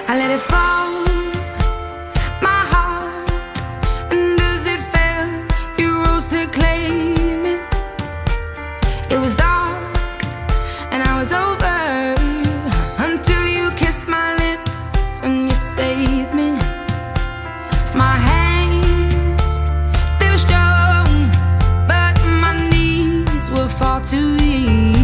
I let it fall, my heart, and as it fell, you rose to claim it. It was dark, and I was over, until you kissed my lips and you saved me. My hands, they were strong, but my knees were far too weak.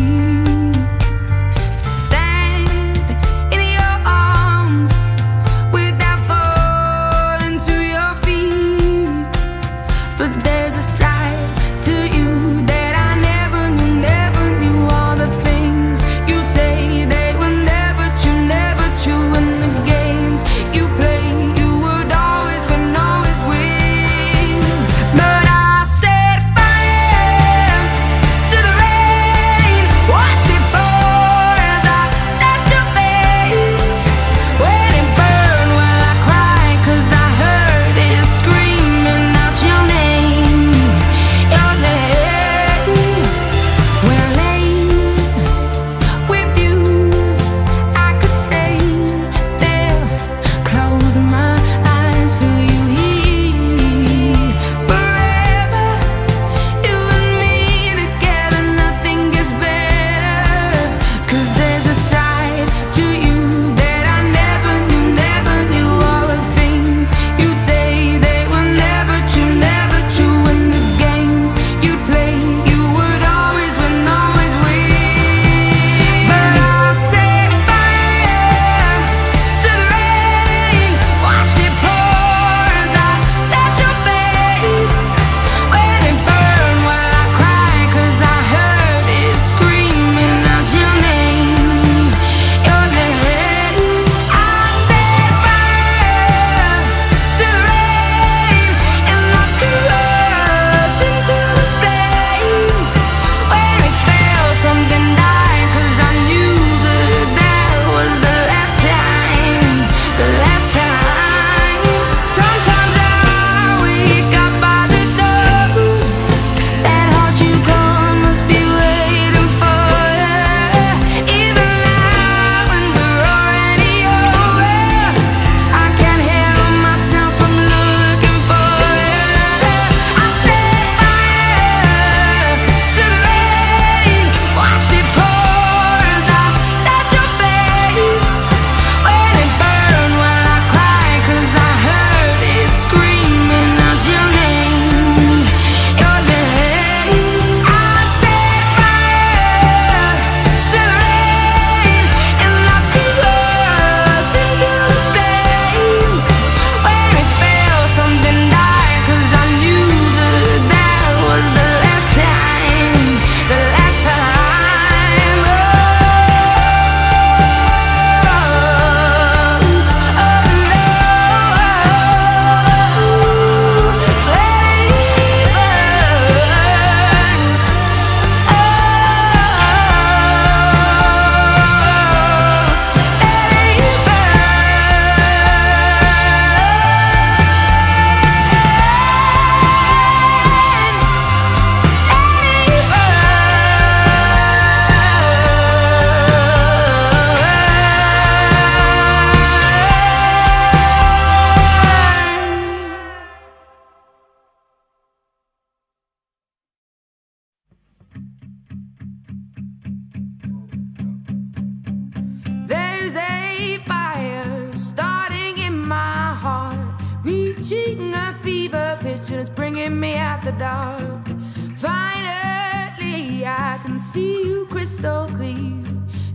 There's a fire starting in my heart, reaching a fever pitch and it's bringing me out the dark. Finally, I can see you crystal clear.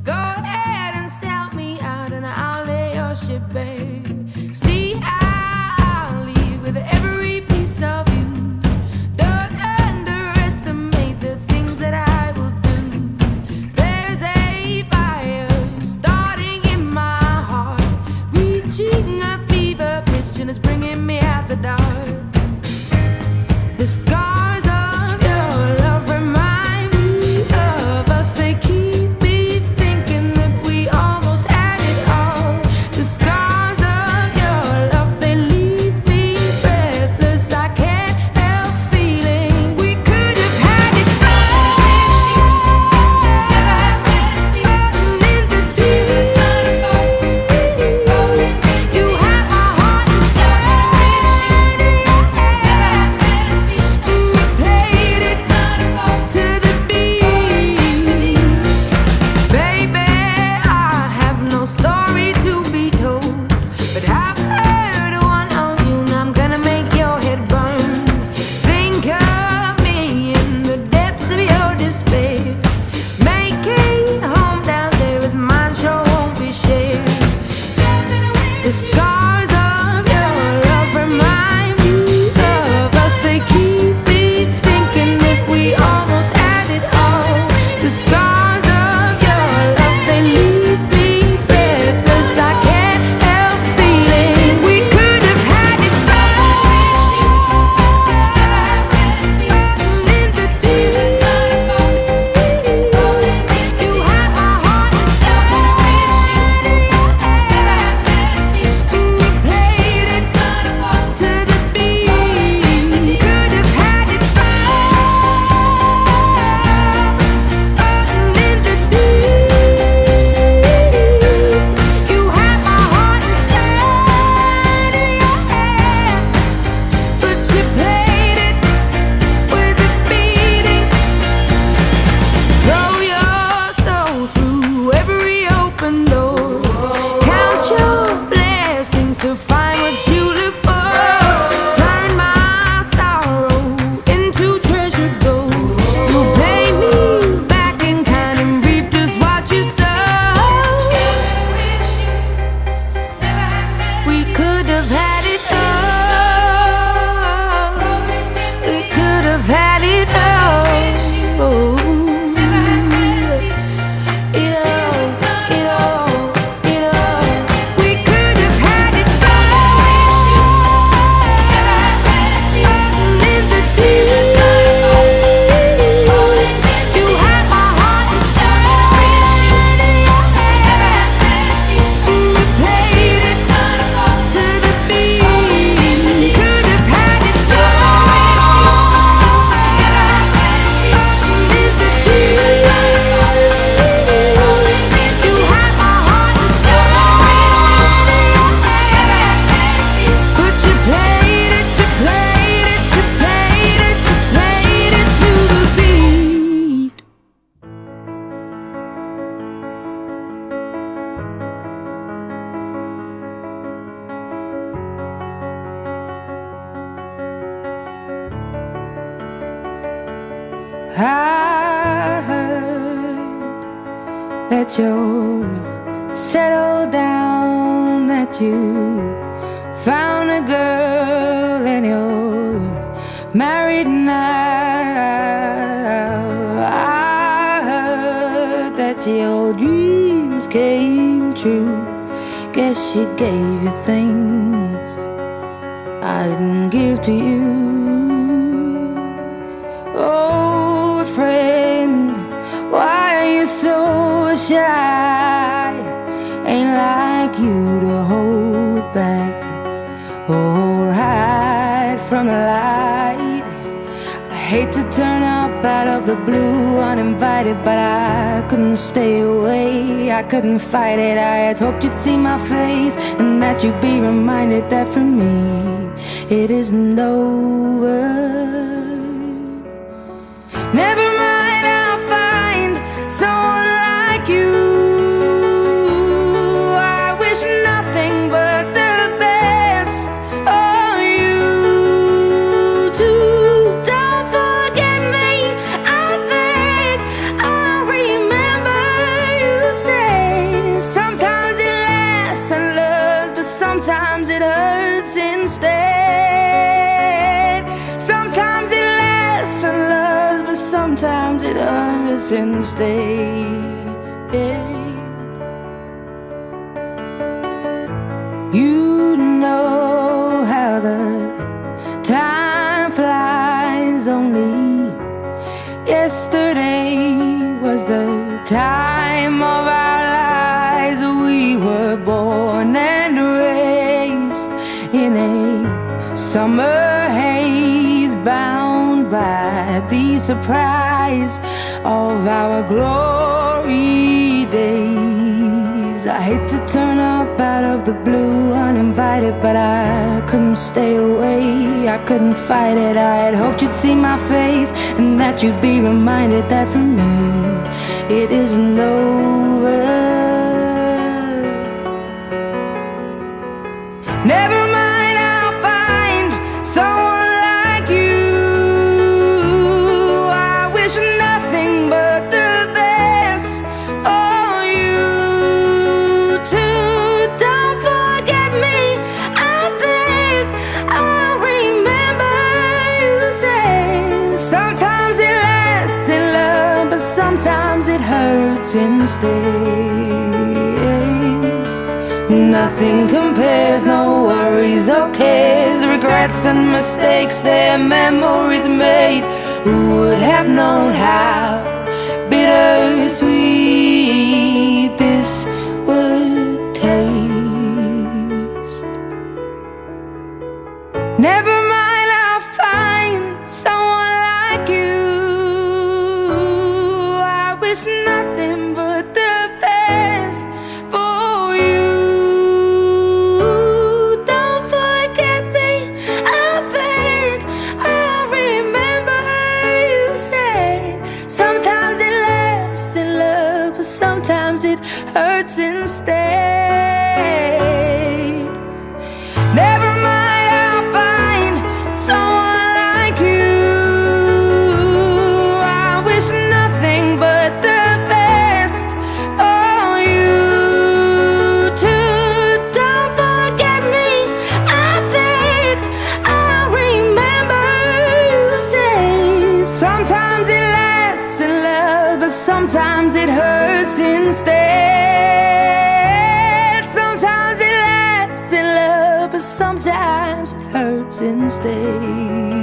Go ahead and sell me out and I'll lay your ship bare. See, I'll leave with every piece of you. Don't underestimate the things that I will do. There's a fire starting in my heart, reaching a fever pitch and it's bringing me out the dark. The scars of your love remind me of us. They keep me thinking that we almost had it all. The scars of I heard that you're settled down, that you found a girl and you're married now. I heard that your dreams came true. Guess she gave you things I didn't give to you. Old friend, why are you so shy? Ain't like you to hold back or hide from the light. I hate to turn up out of the blue uninvited, but I couldn't stay away, I couldn't fight it. I had hoped you'd see my face and that you'd be reminded that for me it isn't over. Never mind, I'll find someone like you. I wish nothing but the best for you too. Don't forget me, I beg. I remember you say sometimes it lasts and loves, but sometimes it hurts instead. Sometimes it lasts and loves, but sometimes it hurts instead. You know how the time flies. Only yesterday was the time of our lives. We were born and raised in a summer haze, bound by the surprise of our glory days. I hate to turn up out of the blue uninvited, but I couldn't stay away, I couldn't fight it. I had hoped you'd see my face and that you'd be reminded that for me it isn't over. Never mind, I'll find someone like you. I wish nothing but the best for you too. Don't forget me, I beg. I remember you say sometimes it lasts in love, but sometimes it hurts instead. Nothing compares, no worries or cares, regrets and mistakes, their memories made. Who would have known how bittersweet this would taste? Never mind, I'll find someone like you. I wish nothing but the best for you. Don't forget me, I beg. I remember you said sometimes it lasts in love, but sometimes it hurts instead. Never mind, I'll find someone like you. I wish nothing but the best for you too. Don't forget me, I beg. I remember you say sometimes it lasts in love, but sometimes it hurts instead. Sometimes it lasts in love, but sometimes it hurts instead.